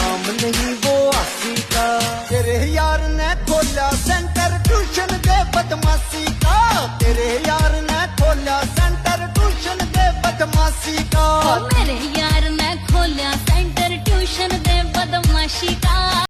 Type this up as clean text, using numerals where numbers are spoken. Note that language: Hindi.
काम नहीं वो आसी का। तेरे यार ने खोला सेंटर ट्यूशन दे बदमाशी का। तेरे यार ने खोला सेंटर ट्यूशन दे बदमाशी का। मेरे